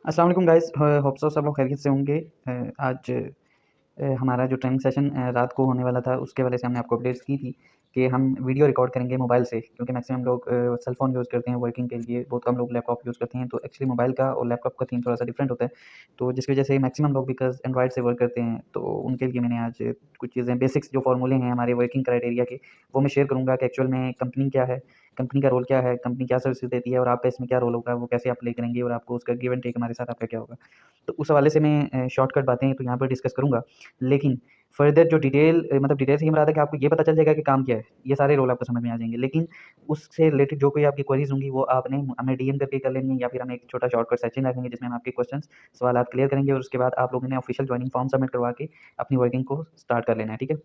अस्सलाम वालेकुम guys, hope so सब लोग खैरियत से होंगे। आज हमारा जो ट्रेनिंग सेशन रात को होने वाला था, उसके वजह से हमने आपको अपडेट्स की थी कि हम वीडियो रिकॉर्ड करेंगे मोबाइल से, क्योंकि मैक्सिमम लोग सेल फ़ोन यूज़ करते हैं वर्किंग के लिए, बहुत कम लोग लैपटॉप यूज़ करते हैं। तो एक्चुअली मोबाइल का और लैपटॉप का थीम थोड़ा-सा डिफरेंट होता है, तो जिसकी वजह से मैक्सिमम लोग बिकॉज़ एंड्रॉइड से वर्क करते हैं, तो उनके लिए मैंने आज कुछ चीज़ें बेसिक्स जो फ़ॉर्मूले हैं हमारे वर्किंग क्राइटेरिया के, वो मैं शेयर करूँगा कि एक्चुअल में कंपनी क्या है, कंपनी का रोल क्या है, कंपनी क्या सर्विसेज़ देती है और आपका इसमें क्या रोल होगा, वो कैसे आप प्ले करेंगे और आपको उसका गिव एंड टेक हमारे साथ आपका क्या होगा। तो उस हवाले से मैं शॉर्टकट बातें तो यहाँ पर डिस्कस करूँगा, लेकिन फर्दर जो मतलब डिटेल से ये मराद है कि आपको ये पता चल जाएगा कि काम क्या है, ये सारे रोल आपको समझ में आ जाएँगे। लेकिन उससे रिलेटेड जो कोई आपकी क्वेरीज़ होंगी, वो आपने हमें डीएम करके कर लेनी है, या फिर हम एक छोटा शॉर्टकट सेशन रखेंगे जिसमें हम आपके क्वेश्चन्स, सवालात क्लियर करेंगे और उसके बाद आप लोगों ने ऑफिशियल जॉइनिंग फॉर्म सबमिट करवा के अपनी वर्किंग को स्टार्ट कर लेना है, ठीक है?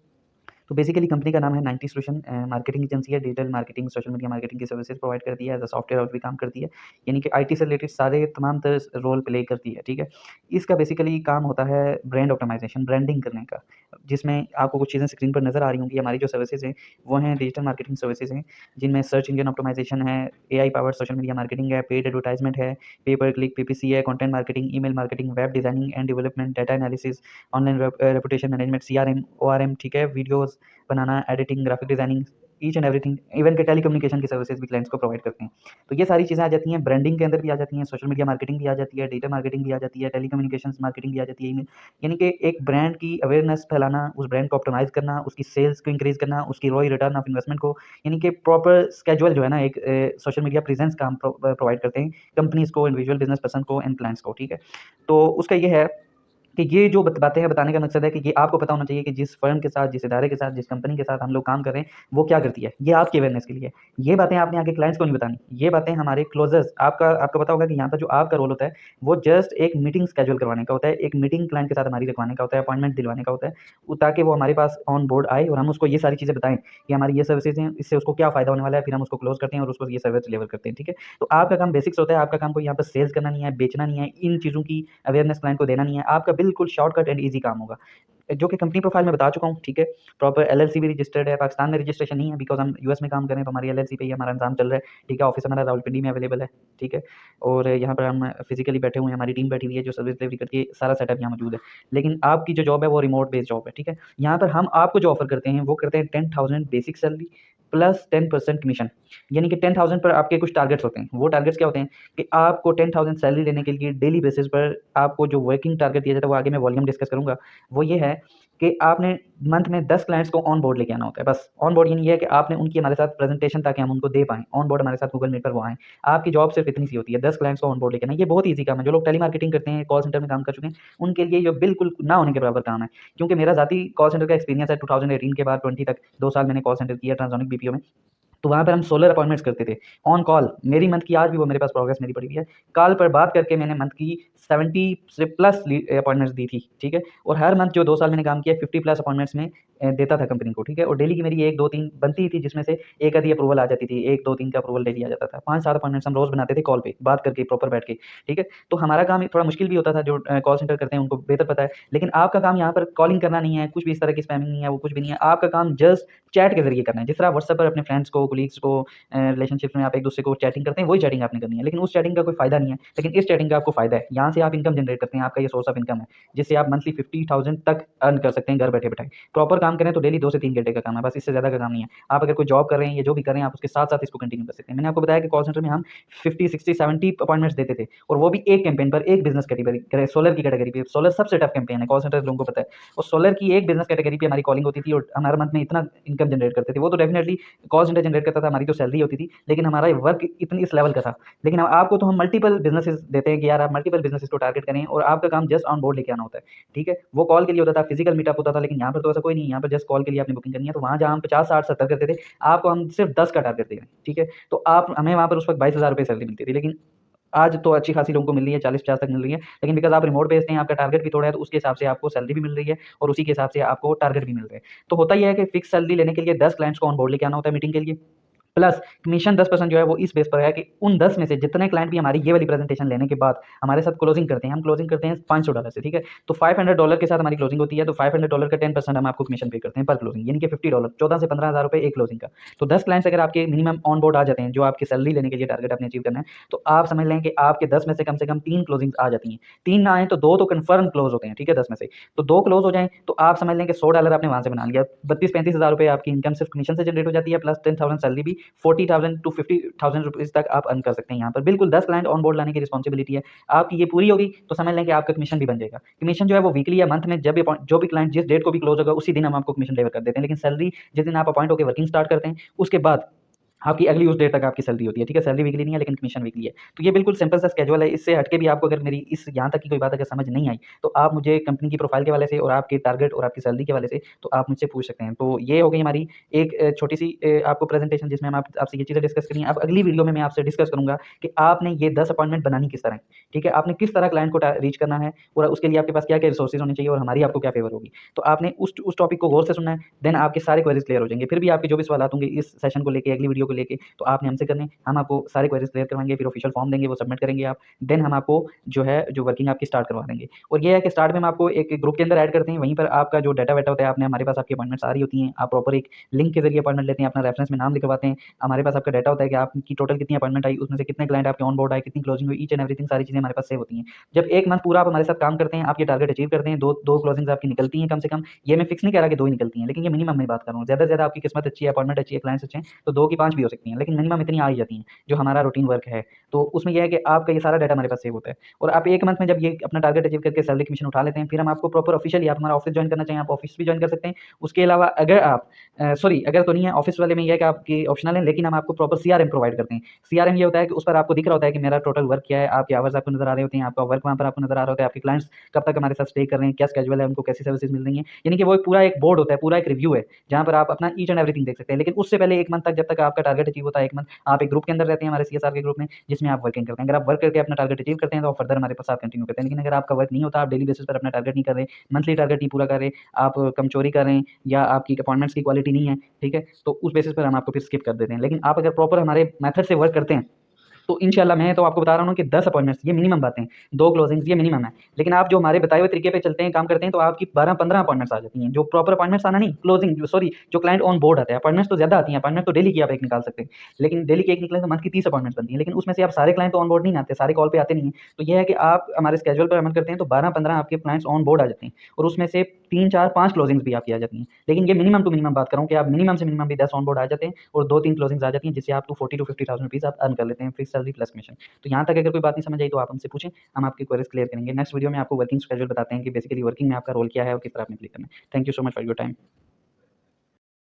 तो बेसिकली कंपनी का नाम है 90 सॉल्यूशन, मार्केटिंग एजेंसी है, digital marketing, social media marketing की सर्विसेज प्रोवाइड करती है, एज़ अ सॉफ्टवेयर हाउस भी काम करती है, यानी कि आईटी से रिलेटेड सारे तमाम तरह रोल प्ले करती है, ठीक है? इसका बेसिकली काम होता है ब्रांड ऑप्टिमाइज़ेशन, ब्रांडिंग करने का, जिसमें आपको कुछ चीज़ें स्क्रीन पर नज़र आ रही होंगी। हमारी जो सर्विसेज हैं, वो हैं डिजिटल मार्केटिंग सर्विसेज हैं, जिनमें सर्च इंजन ऑप्टिमाइज़ेशन है, AI powered social media marketing है, पेड एडवर्टाइजमेंट है, पे पर क्लिक पीपीसी है, content marketing, email marketing, web designing and development, data analysis, online reputation management, CRM, ORM, ठीक है? Videos बनाना, editing, graphic designing, each and everything, even के telecommunication की services भी clients को provide करते हैं। तो ये सारी चीज़ें आ जाती हैं, ब्रांडिंग के अंदर भी आ जाती हैं, सोशल मीडिया मार्केटिंग भी आ जाती है, डिजिटल मार्केटिंग भी आ जाती है, टेलीकम्युनिकेशंस मार्केटिंग भी आ जाती है, ईमेल, यानी कि एक ब्रांड की अवेयरनेस फैलाना, उस ब्रांड को ऑप्टिमाइज़ करना, उसकी सेल्स को इंक्रीज़ करना, उसकी रोई रिटर्न ऑफ इन्वेस्टमेंट को, यानी कि प्रॉपर स्केड्यूल जो है ना, एक सोशल मीडिया प्रेज़ेंस का हम प्रोवाइड करते हैं कंपनीज़ को, इंडिविजुअल बिज़नेस पर्सन को एंड क्लाइंट्स को, ठीक है? तो उसका ये है कि ये जो बातें हैं बताने का मकसद है कि ये आपको पता होना चाहिए कि जिस फर्म के साथ, जिस इदारे के साथ, जिस कंपनी के साथ हम लोग काम कर रहे हैं, वो क्या करती है। ये आपकी अवेयरनेस के लिए है। ये बातें आपने आगे क्लाइंट्स को नहीं बतानी। ये बातें हमारे क्लोज़र्स, आपका आपको पता होगा कि यहाँ पर जो आपका रोल होता है, वो जस्ट एक मीटिंग शेड्यूल करवाने का होता है, एक मीटिंग क्लाइंट के साथ हमारी रखवाने का होता है, अपॉइंटमेंट दिलवाने का होता है, ताकि वो हमारे पास ऑन बोर्ड आए और हम उसको ये सारी चीज़ें बताएँ कि हमारी ये सर्विसेज़ हैं, इससे उसको क्या फ़ायदा होने वाला है, फिर हम उसको क्लोज़ करते हैं और उसको ये सर्विस डिलीवर करते हैं, ठीक है? तो आपका काम बेसिक्स होता है, आपका काम कोई यहाँ पर सेल्स करना नहीं है, बेचना नहीं है, इन चीज़ों की अवेयरनेस क्लाइंट को देना नहीं है, आपका बिल्कुल शॉर्टकट एंड ईज़ी काम होगा। जो कि कंपनी प्रोफाइल में बता चुका हूँ, ठीक है? प्रॉपर एलएलसी भी रजिस्टर्ड है, पाकिस्तान में रजिस्ट्रेशन नहीं है बिकॉज़ हम यूएस में काम कर रहे हैं, तो हमारी एलएलसी पे ही हमारा इंतज़ाम चल रहा है, ठीक है? ऑफ़िस हमारा रावलपिंडी में अवेलेबल है, ठीक है? और यहाँ पर हम फिज़िकली बैठे हुए हैं, हमारी टीम बैठी हुई है जो सर्विस डिलीवरी करती है, सारा सेटअप यहाँ मौजूद है। लेकिन आपकी जो जॉब है वो रिमोट बेस्ड जॉब है, ठीक है? यहाँ पर हम आपको जो ऑफ़र करते हैं, वो करते हैं 10,000 बेसिक सैलरी प्लस 10% कमीशन, यानी कि 10,000 पर आपके कुछ टारगेट्स होते हैं। वो टारगेट्स क्या होते हैं कि आपको 10,000 सैलरी लेने के लिए डेली बेसिस पर आपको जो वर्किंग टारगेट दिया जाता है, वो आगे मैं वॉल्यूम डिस्कस करूँगा। वो ये है कि आपने मंथ में 10 क्लाइंट्स को ऑन बोर्ड लेके आना होता है, बस। ऑन बोर्ड यानी ये है कि आपने उनकी हमारे साथ प्रेज़ेंटेशन, ताकि हम उनको दे पाएँ। ऑन बोर्ड हमारे साथ गूगल मीट पर वो आएँ। आपकी जॉब सिर्फ़ इतनी सी होती है, 10 क्लाइंट्स को ऑन बोर्ड लेके आना। ये बहुत ईज़ी काम है। जो लोग टेलीमार्केटिंग करते हैं, कॉल सेंटर में काम कर चुके हैं, उनके लिए ये बिल्कुल ना होने के बराबर काम है। क्योंकि मेरा ज़ाती कॉल सेंटर का एक्सपीरियंस है, 2018 के बाद 20 तक 2 साल मैंने कॉल सेंटर किया ट्रांसोनिक बीपीओ में। तो वहाँ पर हम सोलर अपॉइंटमेंट्स करते थे, ऑन कॉल। मेरी मंथ की आज भी वो मेरे पास प्रोग्रेस मेरी पड़ी हुई है। कॉल पर बात करके मैंने मंथ की 70 से प्लस अपॉइंटमेंट्स दी थी, ठीक है? और हर मंथ जो 2 साल मैंने काम किया, 50 प्लस अपॉइंटमेंट्स में देता था कंपनी को, ठीक है? और डेली की मेरी 1, 2, 3 बनती ही थी, जिसमें से 1 आधी अप्रूवल आ जाती थी। 1, 2, 3 का अप्रूवल डेली आ जाता था। 5-7 अपॉइंटमेंट्स हम रोज़ बनाते थे कॉल पे, बात करके, प्रॉपर बैठ के, ठीक है? तो हमारा काम थोड़ा मुश्किल भी होता था, जो कॉल सेंटर करते हैं उनको बेहतर पता है। लेकिन आपका काम यहाँ पर कॉलिंग करना नहीं है, कुछ भी इस तरह की स्पैमिंग नहीं है, वो कुछ भी नहीं है। आपका काम जस्ट चैट के ज़रिए करना है। जिस तरह आप व्हाट्सएप पर अपने फ्रेंड्स को, कोलीग्स को, रिलेशनशिप में आप एक-दूसरे को चैटिंग करते हैं, वही चैटिंग आपने करनी है। लेकिन उस चैटिंग का कोई फ़ायदा नहीं है, लेकिन इस चैटिंग का आपको फ़ायदा है। यहाँ से आप इनकम जनरेट करते हैं, आपका ये सोर्स ऑफ इनकम है, जिससे आप मंथली 50,000 तक अर्न कर सकते हैं घर बैठे-बैठाए। प्रॉपर काम करें तो डेली 2 से 3 घंटे का काम है, बस इससे ज़्यादा का काम नहीं है। आप अगर कोई जॉब कर रहे हैं या जो भी कर रहे हैं, आप उसके साथ-साथ इसको कंटिन्यू कर सकते हैं। मैंने आपको बताया कि कॉल सेंटर में हम 50, 60, 70 अपॉइंटमेंट्स देते थे, और वो भी एक कैंपेन पर, एक बिज़नेस कैटेगरी, सोलर की कैटेगरी पे। सोलर सबसे टफ कैंपेन है, कॉल सेंटर लोगों को पता है। और सोलर की एक बिज़नेस कैटेगरी पे हमारी कॉलिंग होती थी और हम हर मंथ में इतना इनकम जनरेट करते थे। वो तो डेफिनिटली कॉल सेंटर जनरेट करता था, हमारी तो सैलरी होती थी, लेकिन हमारा वर्क इतनी इस लेवल का था। लेकिन अब आपको तो हम मल्टीपल बिज़नेसेस देते हैं कि यार आप मल्टीपल बिज़नेसेस को टारगेट करें, और आपका काम जस्ट ऑन बोर्ड लेके आना होता है, ठीक है? वो कॉल के लिए होता था, फिज़िकल मीटअप होता था, लेकिन यहाँ पर तो ऐसा कोई नहीं है। यहाँ पर जस्ट कॉल के लिए आपने बुकिंग करनी है, तो वहाँ जहाँ हम 50, 60, 70 करते थे, आपको हम सिर्फ़ 10 का टारगेट दे रहे हैं, ठीक है? तो आप हमें वहाँ पर उस वक़्त 22,000 रुपए सैलरी मिलती थी, लेकिन आज तो अच्छी खासी लोगों को मिल रही है, 40-50 तक मिल रही है। लेकिन बिकॉज़ आप रिमोट बेस्ड हैं, आपका टारगेट भी थोड़ा है, तो उसके हिसाब से आपको सैलरी भी मिल रही है, और उसी के हिसाब से आपको टारगेट भी मिल रहे हैं। तो होता ये है कि फिक्स सैलरी लेने के लिए 10 क्लाइंट्स को ऑन बोर्ड लेके आना होता है मीटिंग के लिए। प्लस कमीशन 10% जो है वो इस बेस पर है कि उन 10 में से जितने क्लाइंट भी हमारी ये वाली प्रेजेंटेशन लेने के बाद हमारे साथ क्लोजिंग करते हैं, हम क्लोजिंग करते हैं $500 से, ठीक है। तो $500 के साथ हमारी क्लोजिंग होती है, तो $500 का 10% हम आपको कमीशन पे करते हैं पर क्लोजिंग, यानी कि $50, 14 से 15,000 रुपए एक क्लोजिंग का। तो 10 क्लाइंट्स अगर आपके मिनिमम ऑन बोर्ड आ जाते हैं, जो आपकी सैलरी लेने के लिए टारगेट आपने अचीव करना है, तो आप समझ लें कि आपके 10 में से कम 3 क्लोजिंग्स आ जाती हैं। 3 ना आए तो 2 तो कन्फर्म क्लोज होते हैं, ठीक है, 10 में से। तो 2 क्लोज हो जाएँ तो आप समझ लें कि $100 आपने वहाँ से बना लिया। 32-35,000 रुपए आपकी इनकम सिर्फ कमीशन से जनरेट हो जाती है, प्लस 10,000 सैलरी भी 40,000 टू 50,000 रुपीज़ तक आप अर्न कर सकते हैं यहाँ पर। बिल्कुल 10 क्लाइंट ऑन बोर्ड लाने की रिस्पॉन्सिबिलिटी है। आपकी ये पूरी होगी तो समझ लें कि आपका कमीशन भी बन जाएगा। कमीशन जो है वो वीकली या मंथ में जब जो भी क्लाइंट जिस डेट को भी क्लोज होगा उसी दिन हम आपको कमीशन डिलीवर कर देते हैं। लेकिन सैलरी जिस दिन आप अपॉइंट होकर वर्किंग स्टार्ट करते हैं उसके बाद आपकी अगली उस डेट तक आपकी सैलरी होती है, ठीक है। सैलरी वीकली नहीं है लेकिन कमीशन वीकली है। तो ये बिल्कुल सिंपल सा स्केड्यूल है। इससे हटके भी आपको अगर मेरी इस यहाँ तक की कोई बात अगर समझ नहीं आई तो आप मुझे कंपनी की प्रोफाइल के हवाले से और आपके टारगेट और आपकी सैलरी के हवाले से तो आप मुझसे पूछ सकते हैं। तो ये हो गई हमारी एक छोटी सी आपको प्रेजेंटेशन जिसमें हम आपसे ये चीज़ें डिस्कस करी हैं। अब अगली वीडियो में मैं आपसे डिस्कस करूँगा कि आपने ये 10 अपॉइंटमेंट बनानी किस तरह है, ठीक है। आपने किस तरह क्लाइंट को रीच करना है और उसके लिए आपके पास क्या क्या रिसोर्सेज होने चाहिए और हमारी आपको क्या फेवर होगी। तो आपने उस टॉपिक को गौर से सुनना है, देन आपके सारे क्वेरीज क्लियर हो जाएंगे। फिर भी आपके जो भी सवाल होंगे इस सेशन को लेकर, अगली वीडियो को लेकर, तो आपने हमसे करने, हम आपको सारे क्वेरीज क्लियर करवाएंगे, फिर ऑफिशियल फॉर्म देंगे, वो सबमिट करेंगे आप, देन हम आपको जो है जो वर्किंग आपकी स्टार्ट करवा देंगे। और ये है कि स्टार्ट में हम आपको एक ग्रुप के अंदर ऐड करते हैं, वहीं पर आपका जो डाटा वेटा होता है, आपने हमारे पास आपकी अपॉइंटमेंट्स आ रही होती हैं, आप प्रॉपर एक लिंक के जरिए अपॉइंटमेंट लेते हैं, अपना रेफरेंस में नाम लिखवाते हैं, हमारे पास आपका डाटा होता है कि आपकी टोटल कितनी अपॉइंटमेंट आई, उसमें से कितने क्लाइंट आपके ऑन बोर्ड आए, कितनी क्लोजिंग हुई, ईच एंड एवरीथिंग सारी चीज़ें हमारे पास सेव होती हैं। जब एक मंथ पूरा आप हमारे साथ काम करते हैं, आप ये टारगेट अचीव करते हैं, दो क्लोजिंग्स आपकी निकलती हैं कम से कम। ये मैं फिक्स नहीं कह रहा कि 2 ही निकलती हैं, लेकिन ये मिनिमम मैं बात कर रहा हूँ। ज़्यादा से ज़्यादा आपकी किस्मत अच्छी है, अपॉइंटमेंट अच्छी है, क्लाइंट्स अच्छे हैं, तो 2 की 5 भी हो सकती हैं, लेकिन मिनिमम इतनी आ ही जाती हैं जो हमारा रूटीन वर्क है। तो उसमें यह है कि आपका ये सारा डाटा हमारे पास सेव होता है और आप एक मंथ में जब ये अपना टारगेट अचीव करके सैलरी कमीशन उठा लेते हैं, फिर हम आपको प्रॉपर ऑफिशियली, आप हमारा ऑफिस ज्वाइन करना चाहें आप ऑफिस भी ज्वाइन कर सकते हैं। उसके अलावा अगर आप सॉरी अगर तो नहीं है, ऑफिस वाले में यह है कि आपकी ऑप्शनल है, लेकिन हम आपको प्रॉपर सीआरएम प्रोवाइड करते हैं। सीआरएम ये होता है कि उस पर आपको दिख रहा होता है कि मेरा टोटल वर्क क्या है, आपके आवर्स आपको नजर आ रहे होते हैं, आपका वर्क वहाँ पर आपको नजर आ रहा होता है, आपके क्लाइंट्स कब तक हमारे साथ स्टे कर रहे हैं, क्या स्केड्यूल है, उनको कैसी सर्विसेज मिल रही हैं। यानी कि वो पूरा एक बोर्ड होता है, पूरा एक रिव्यू है, जहाँ पर आप अपना ईच एंड एवरीथिंग देख सकते हैं। लेकिन उससे पहले एक मंथ तक, जब तक आपका टारगेट अचीव होता है, एक मंथ आप एक ग्रुप के अंदर रहते हैं, हमारे सीएसआर के ग्रुप में, जिसमें आप वर्किंग करते हैं। अगर आप वर्क करके अपना टारगेट अचीव करते हैं तो आप फर्दर हमारे पास आप कंटिन्यू करते हैं। लेकिन अगर आपका वर्क नहीं होता, आप डेली बेसिस पर अपना टारगेट नहीं कर रहे, मंथली टारगेट नहीं पूरा कर रहे, आप कमचोरी कर रहे हैं या आपकी अपॉइंटमेंट्स की क्वालिटी नहीं है, ठीक है, तो उस बेसिस पर हम आपको फिर स्किप कर देते हैं। लेकिन आप अगर प्रॉपर हमारे मेथड से वर्क करते हैं तो इंशाल्लाह मैं तो आपको बता रहा हूँ कि 10 अपॉइंटमेंट्स ये मिनिमम बातें हैं, 2 क्लोजिंग्स ये मिनिमम है। लेकिन आप जो हमारे बताए हुए तरीके पे चलते हैं, काम करते हैं, तो आपकी 12-15 अपॉइंटमेंट्स आ जाती हैं। जो प्रॉपर अपॉइंटमेंट्स आना नहीं, क्लोजिंग जो सॉरी जो क्लाइंट ऑन बोर्ड आते हैं, अपॉइंटमेंट्स तो ज़्यादा आती हैं, अपॉइंटमेंट तो डेली की आप एक निकाल सकते हैं। लेकिन डेली की एक निकले तो मंथ की 30 अपॉइंटमेंट्स बनती हैं। लेकिन उसमें से आप सारे क्लाइंट तो ऑन बोर्ड नहीं आते, सारे कॉल पे आते नहीं हैं। तो ये है कि आप हमारे स्केड्यूल पर अमल करते हैं तो 12-15 आपके क्लाइंट्स ऑन बोर्ड आ जाते हैं और उसमें से 3-4-5 क्लोजिंग्स भी आपकी आ जाती हैं। लेकिन ये मिनिमम टू मिनिमम बात कर रहा हूँ कि आप मिनिमम से मिनिमम भी 10 ऑन बोर्ड आ जाते हैं और 2-3 क्लोजिंग्स आ जाती हैं, जिससे आप 40 टू 50,000 रुपीज़ आप अर्न कर लेते हैं, फिक्स सैलरी प्लस कमीशन। तो यहाँ तक अगर कोई बात नहीं समझ आई तो आप हमसे पूछें, हम आपकी क्वेरीज क्लियर करेंगे। नेक्स्ट वीडियो में आपको वर्किंग शेड्यूल बताते हैं कि बेसिकली वर्किंग में आपका रोल क्या है और किस तरह आपने प्ले करना है। Thank you so much for your time.